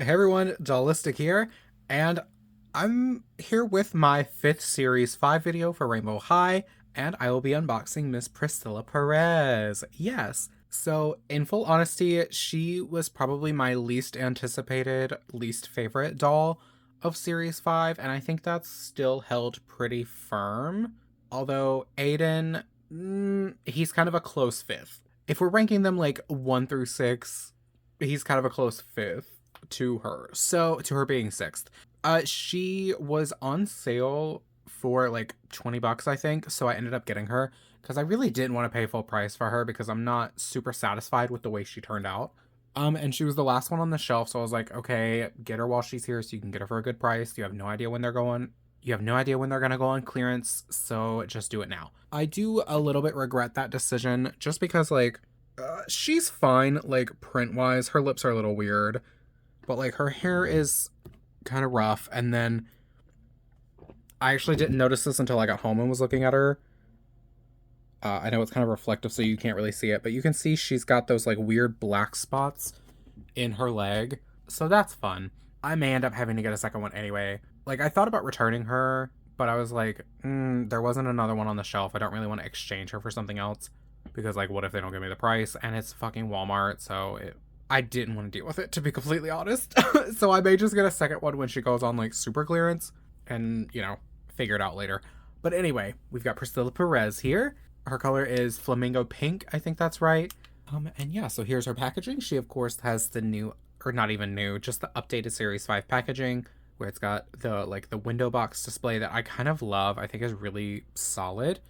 Hey everyone, Dollistic here, and I'm here with my 5th Series 5 video for Rainbow High, and I will be unboxing Miss Priscilla Perez. Yes. So, in full honesty, she was probably my least anticipated, least favorite doll of Series 5, and I think that's still held pretty firm. Although Aiden, he's kind of a close 5th. If we're ranking them like 1 through 6, he's kind of a close 5th to her. So, to her being 6th. She was on sale for like 20 bucks, I think. So I ended up getting her because I really didn't want to pay full price for her because I'm not super satisfied with the way she turned out. And she was the last one on the shelf. So I was like, okay, get her while she's here so you can get her for a good price. You have no idea when they're going. You have no idea when they're going to go on clearance. So just do it now. I do a little bit regret that decision just because like, she's fine, like print wise. Her lips are a little weird, but like her hair is kind of rough. And then I actually didn't notice this until I got home and was looking at her. I know it's kind of reflective, so you can't really see it, but you can see she's got those like weird black spots in her leg. So that's fun. I may end up having to get a second one anyway. Like I thought about returning her, but I was like, there wasn't another one on the shelf. I don't really want to exchange her for something else because like, what if they don't give me the price? And it's fucking Walmart, so I didn't want to deal with it, to be completely honest. So I may just get a second one when she goes on like super clearance and, you know, figure it out later. But anyway, we've got Priscilla Perez here. Her color is Flamingo Pink, I think that's right. And yeah, so here's her packaging. She, of course, has the new, or not even new, just the updated Series 5 packaging, where it's got the window box display that I kind of love. I think is really solid.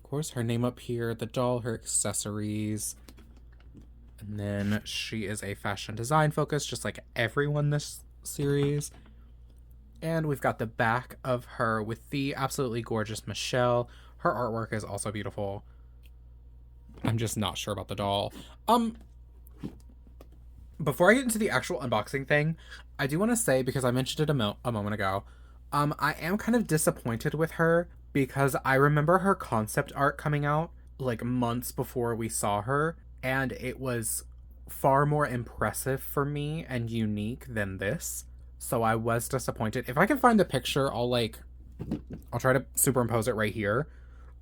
Of course, her name up here, the doll, her accessories. And then she is a fashion design focus, just like everyone this series. And we've got the back of her with the absolutely gorgeous Michelle. Her artwork is also beautiful. I'm just not sure about the doll. Before I get into the actual unboxing thing, I do want to say, because I mentioned it a moment ago, I am kind of disappointed with her because I remember her concept art coming out like months before we saw her, and it was far more impressive for me and unique than this. So I was disappointed. If I can find the picture, I'll try to superimpose it right here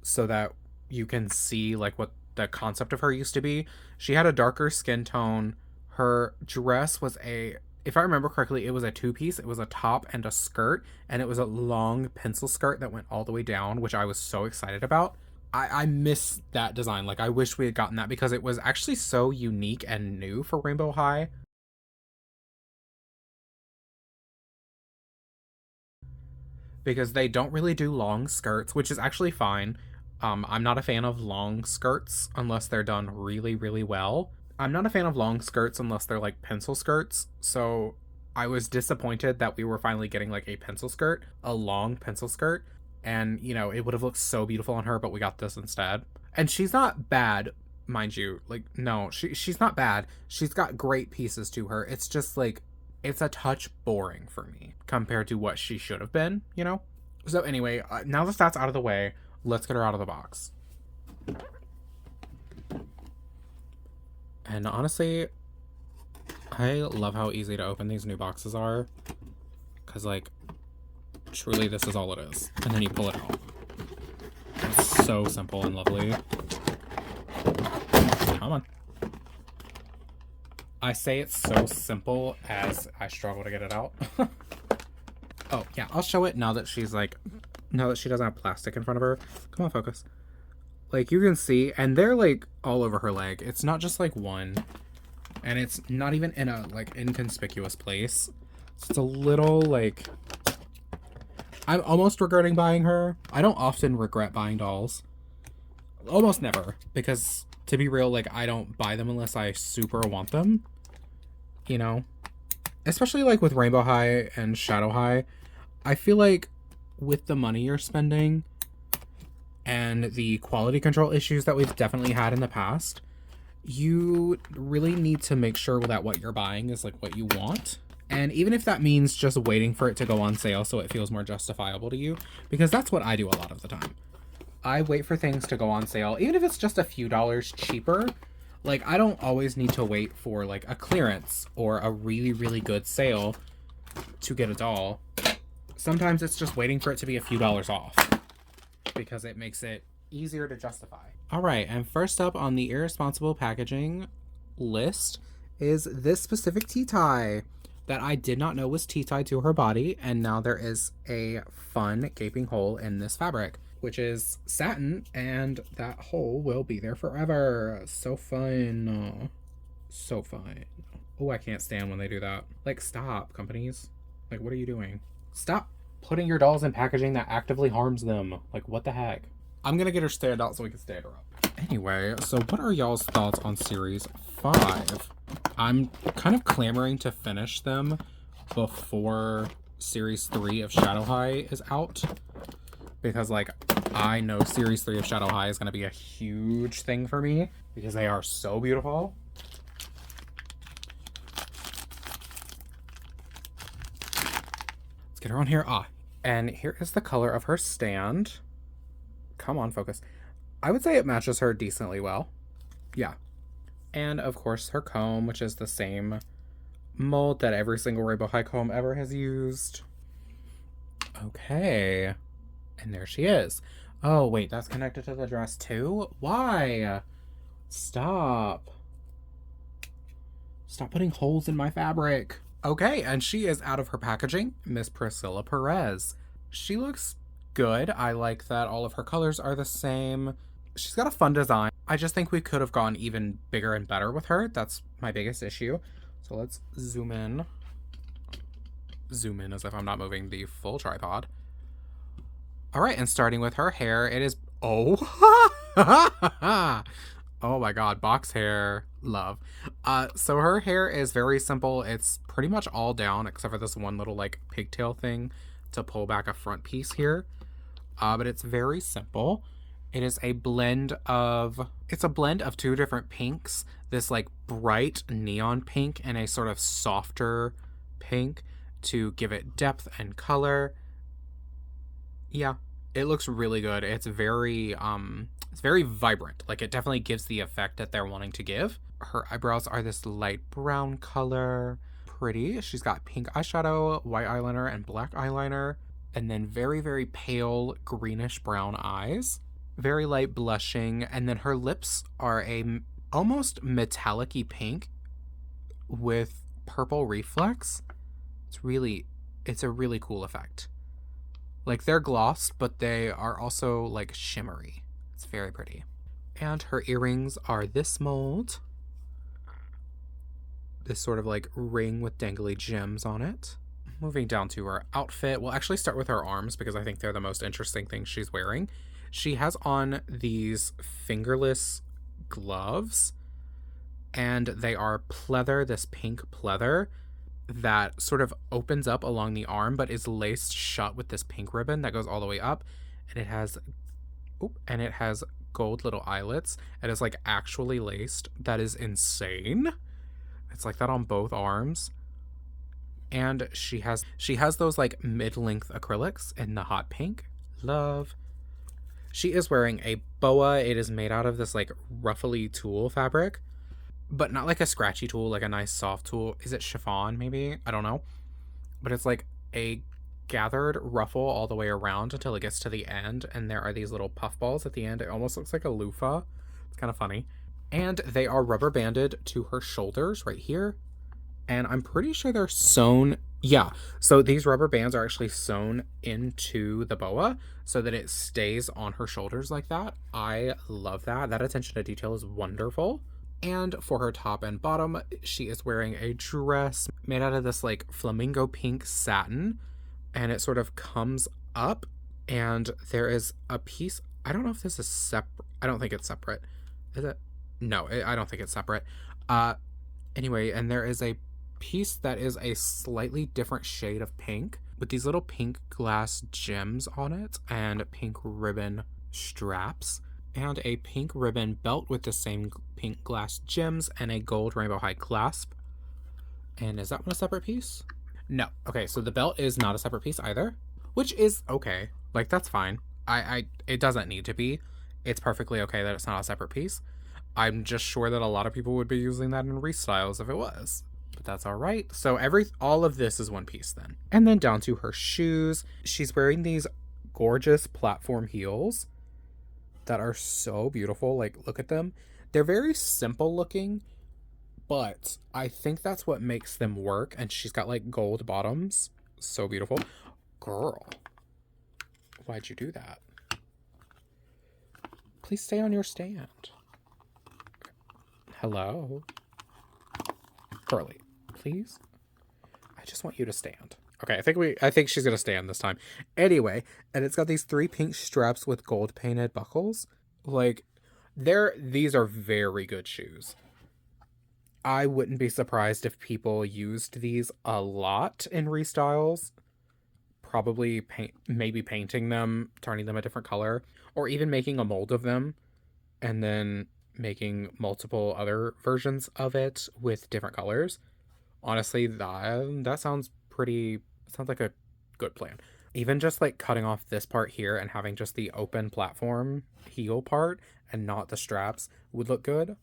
so that you can see like what the concept of her used to be. She had a darker skin tone. Her dress was if I remember correctly, it was a 2-piece. It was a top and a skirt, and it was a long pencil skirt that went all the way down, which I was so excited about. I miss that design. Like, I wish we had gotten that because it was actually so unique and new for Rainbow High. Because they don't really do long skirts, which is actually fine. I'm not a fan of long skirts unless they're done really, really well. I'm not a fan of long skirts unless they're like pencil skirts. So I was disappointed that we were finally getting like a pencil skirt, a long pencil skirt. And, you know, it would have looked so beautiful on her, but we got this instead. And she's not bad, mind you. Like, no, she's not bad. She's got great pieces to her. It's just like, it's a touch boring for me compared to what she should have been, you know? So anyway, now that that's out of the way, let's get her out of the box. And honestly, I love how easy to open these new boxes are. Because, like, truly this is all it is. And then you pull it out. It's so simple and lovely. Come on. I say it's so simple as I struggle to get it out. Oh, yeah, I'll show it now that she doesn't have plastic in front of her. Come on, focus. Like, you can see, and they're, like, all over her leg. It's not just, like, one. And it's not even in a, like, inconspicuous place. So it's a little, like... I'm almost regretting buying her. I don't often regret buying dolls. Almost never. Because, to be real, like, I don't buy them unless I super want them. You know? Especially, like, with Rainbow High and Shadow High. I feel like with the money you're spending and the quality control issues that we've definitely had in the past, you really need to make sure that what you're buying is, like, what you want. And even if that means just waiting for it to go on sale so it feels more justifiable to you, because that's what I do a lot of the time. I wait for things to go on sale, even if it's just a few dollars cheaper. Like, I don't always need to wait for like a clearance or a really, really good sale to get a doll. Sometimes it's just waiting for it to be a few dollars off because it makes it easier to justify. All right, and first up on the irresponsible packaging list is this specific tea tie that I did not know was tea tied to her body, and now there is a fun gaping hole in this fabric, which is satin, and that hole will be there forever. So fun. So fun. Oh, I can't stand when they do that. Like, stop, companies. Like, what are you doing? Stop putting your dolls in packaging that actively harms them. Like, what the heck? I'm gonna get her stand out so we can stand her up. Anyway, so what are y'all's thoughts on Series 5? I'm kind of clamoring to finish them before Series 3 of Shadow High is out. Because, like, I know Series 3 of Shadow High is going to be a huge thing for me. Because they are so beautiful. Let's get her on here. Ah, and here is the color of her stand. Come on, focus. I would say it matches her decently well. Yeah. And, of course, her comb, which is the same mold that every single Rainbow High comb ever has used. Okay. And there she is. Oh, wait, that's connected to the dress too? Why? Stop. Stop putting holes in my fabric. Okay, and she is out of her packaging, Miss Priscilla Perez. She looks good. I like that all of her colors are the same. She's got a fun design. I just think we could have gone even bigger and better with her. That's my biggest issue. So let's zoom in. Zoom in as if I'm not moving the full tripod. All right, and starting with her hair, it is... Oh! Oh my god, box hair. Love. So her hair is very simple. It's pretty much all down except for this one little, like, pigtail thing to pull back a front piece here. But it's very simple. It is a blend of... It's a blend of two different pinks. This, like, bright neon pink and a sort of softer pink to give it depth and color. Yeah, it looks really good. It's very vibrant. Like, it definitely gives the effect that they're wanting to give. Her eyebrows are this light brown color. Pretty. She's got pink eyeshadow, white eyeliner, and black eyeliner. And then very, very pale greenish brown eyes. Very light blushing. And then her lips are a almost metallic-y pink with purple reflex. It's a really cool effect. Like, they're glossed, but they are also, like, shimmery. It's very pretty. And her earrings are this mold. This sort of, like, ring with dangly gems on it. Moving down to her outfit. We'll actually start with her arms because I think they're the most interesting thing she's wearing. She has on these fingerless gloves. And they are pleather, this pink pleather that sort of opens up along the arm but is laced shut with this pink ribbon that goes all the way up, and it has gold little eyelets and is like actually laced. That is insane. It's like that on both arms. And she has those like mid-length acrylics in the hot pink. Love. She is wearing a boa. It is made out of this like ruffly tulle fabric, but not like a scratchy tulle, like a nice soft tulle. Is it chiffon, maybe? I don't know. But it's like a gathered ruffle all the way around until it gets to the end, and there are these little puff balls at the end. It almost looks like a loofah. It's kind of funny. And they are rubber banded to her shoulders right here. And I'm pretty sure they're sewn. Yeah, so these rubber bands are actually sewn into the boa so that it stays on her shoulders like that. I love that. That attention to detail is wonderful. And for her top and bottom, she is wearing a dress made out of this like flamingo pink satin, and it sort of comes up, and there is a piece. I don't know if this is separate. I don't think it's separate. Is it? No, I don't think it's separate. Anyway, and there is a piece that is a slightly different shade of pink with these little pink glass gems on it and pink ribbon straps. And a pink ribbon belt with the same pink glass gems and a gold Rainbow High clasp. And is that one a separate piece? No. Okay, so the belt is not a separate piece either, which is okay. Like, that's fine. It doesn't need to be. It's perfectly okay that it's not a separate piece. I'm just sure that a lot of people would be using that in restyles if it was. But that's all right. So all of this is one piece then. And then down to her shoes. She's wearing these gorgeous platform heels that are so beautiful. Like, look at them. They're very simple looking, but I think that's what makes them work. And she's got like gold bottoms. So beautiful. Girl, why'd you do that? Please stay on your stand. Hello? Curly, please? I just want you to stand. Okay, I think she's gonna stand this time. Anyway, and it's got these 3 pink straps with gold painted buckles. Like, these are very good shoes. I wouldn't be surprised if people used these a lot in restyles. Probably maybe painting them, turning them a different color, or even making a mold of them and then making multiple other versions of it with different colors. Honestly, that sounds like a good plan. Even just like cutting off this part here and having just the open platform heel part and not the straps would look good.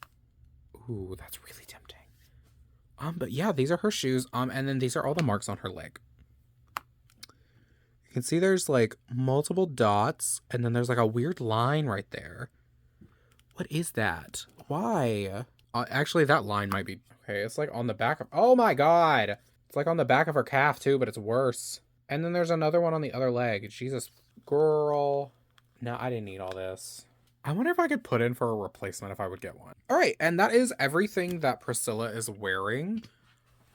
Ooh, that's really tempting. But yeah, these are her shoes. And then these are all the marks on her leg. You can see there's like multiple dots, and then there's like a weird line right there. What is that? Why? Actually, that line might be... Okay, it's like on the back of... Oh my god! It's like on the back of her calf too, but it's worse. And then there's another one on the other leg. Jesus. Girl. No, I didn't need all this. I wonder if I could put in for a replacement if I would get one. Alright, and that is everything that Priscilla is wearing.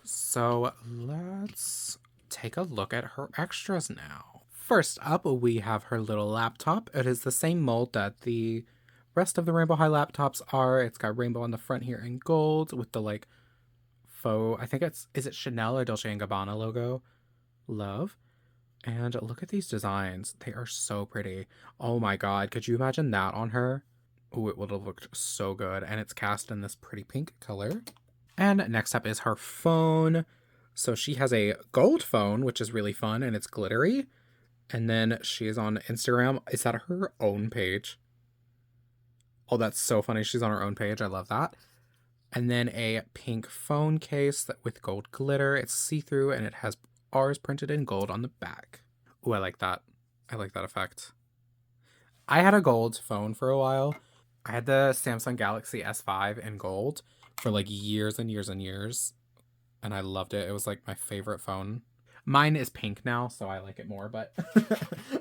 So let's take a look at her extras now. First up, we have her little laptop. It is the same mold that the rest of the Rainbow High laptops are. It's got rainbow on the front here in gold with the like faux, I think is it Chanel or Dolce & Gabbana logo? Love. And look at these designs. They are so pretty. Oh my god, could you imagine that on her? Ooh, it would have looked so good. And it's cast in this pretty pink color. And next up is her phone. So she has a gold phone, which is really fun, and it's glittery. And then she is on Instagram. Is that her own page? Oh, that's so funny. She's on her own page. I love that. And then a pink phone case with gold glitter. It's see-through, and it has R's printed in gold on the back. Ooh, I like that. I like that effect. I had a gold phone for a while. I had the Samsung Galaxy S5 in gold for like years and years and years. And I loved it. It was like my favorite phone. Mine is pink now, so I like it more, but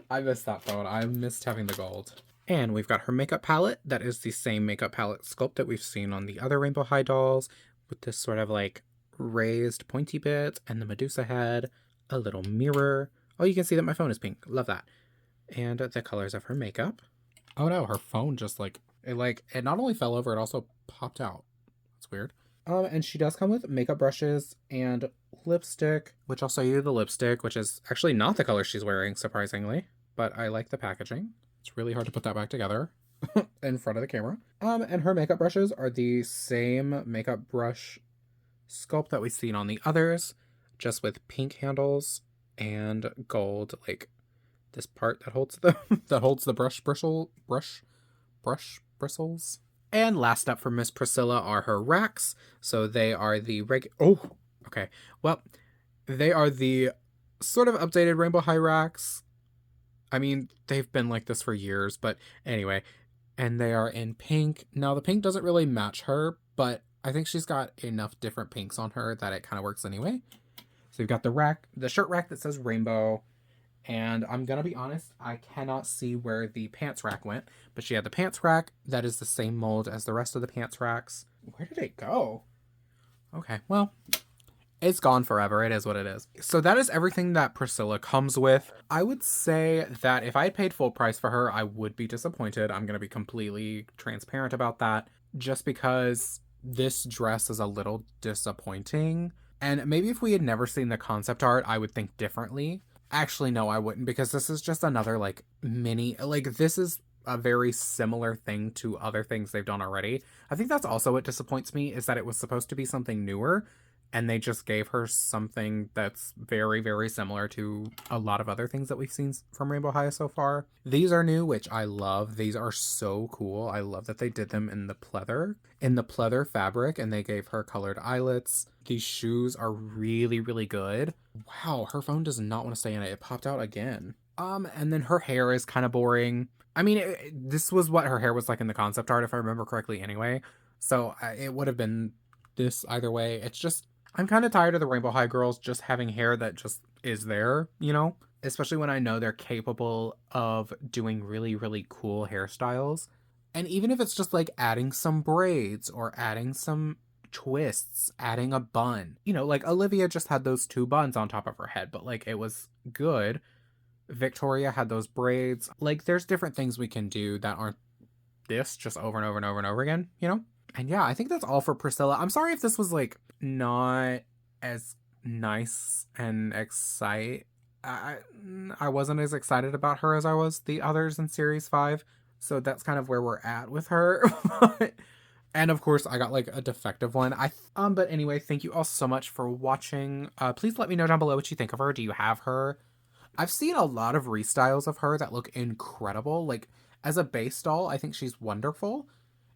I missed that phone. I missed having the gold. And we've got her makeup palette. That is the same makeup palette sculpt that we've seen on the other Rainbow High dolls, with this sort of like raised pointy bit and the Medusa head, a little mirror. Oh, you can see that my phone is pink. Love that. And the colors of her makeup. Oh no, her phone just it not only fell over, it also popped out. That's weird. And she does come with makeup brushes and lipstick, which I'll show you the lipstick, which is actually not the color she's wearing, surprisingly. But I like the packaging. It's really hard to put that back together in front of the camera. And her makeup brushes are the same makeup brush sculpt that we've seen on the others, just with pink handles and gold, like this part that holds the brush bristles. And last up for Miss Priscilla are her racks. So they are the they are the sort of updated Rainbow High racks. I mean, they've been like this for years, but anyway. And they are in pink. Now, the pink doesn't really match her, but I think she's got enough different pinks on her that it kind of works anyway. So you've got the shirt rack that says rainbow. And I'm going to be honest, I cannot see where the pants rack went. But she had the pants rack. That is the same mold as the rest of the pants racks. Where did it go? Okay, well, it's gone forever. It is what it is. So that is everything that Priscilla comes with. I would say that if I had paid full price for her, I would be disappointed. I'm going to be completely transparent about that. Just because this dress is a little disappointing. And maybe if we had never seen the concept art, I would think differently. Actually, no, I wouldn't, because this is just another, this is a very similar thing to other things they've done already. I think that's also what disappoints me, is that it was supposed to be something newer, and they just gave her something that's very, very similar to a lot of other things that we've seen from Rainbow High so far. These are new, which I love. These are so cool. I love that they did them in the pleather fabric, and they gave her colored eyelets. These shoes are really, really good. Wow, her phone does not want to stay in it. It popped out again. And then her hair is kind of boring. I mean, this was what her hair was like in the concept art, if I remember correctly anyway. So it would have been this either way. It's just, I'm kind of tired of the Rainbow High girls just having hair that just is there, you know? Especially when I know they're capable of doing really, really cool hairstyles. And even if it's just like adding some braids or adding some twists, adding a bun. You know, like Olivia just had those two buns on top of her head, but like it was good. Victoria had those braids. Like, there's different things we can do that aren't this just over and over and over and over again, you know? And yeah, I think that's all for Priscilla. I'm sorry if this was like not as nice and I wasn't as excited about her as I was the others in series 5. So that's kind of where we're at with her. And of course, I got like a defective one. But anyway, thank you all so much for watching. Please let me know down below what you think of her. Do you have her? I've seen a lot of restyles of her that look incredible. Like, as a base doll, I think she's wonderful.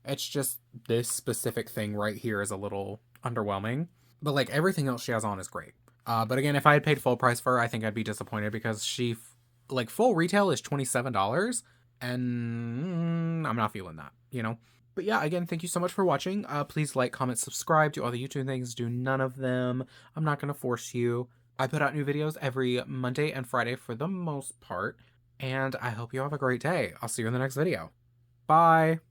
It's just this specific thing right here is a little underwhelming. But, like, everything else she has on is great. But again, if I had paid full price for her, I think I'd be disappointed because like, full retail is $27. And I'm not feeling that, you know? But yeah, again, thank you so much for watching. Please like, comment, subscribe, do all the YouTube things, do none of them. I'm not going to force you. I put out new videos every Monday and Friday for the most part, and I hope you have a great day. I'll see you in the next video. Bye!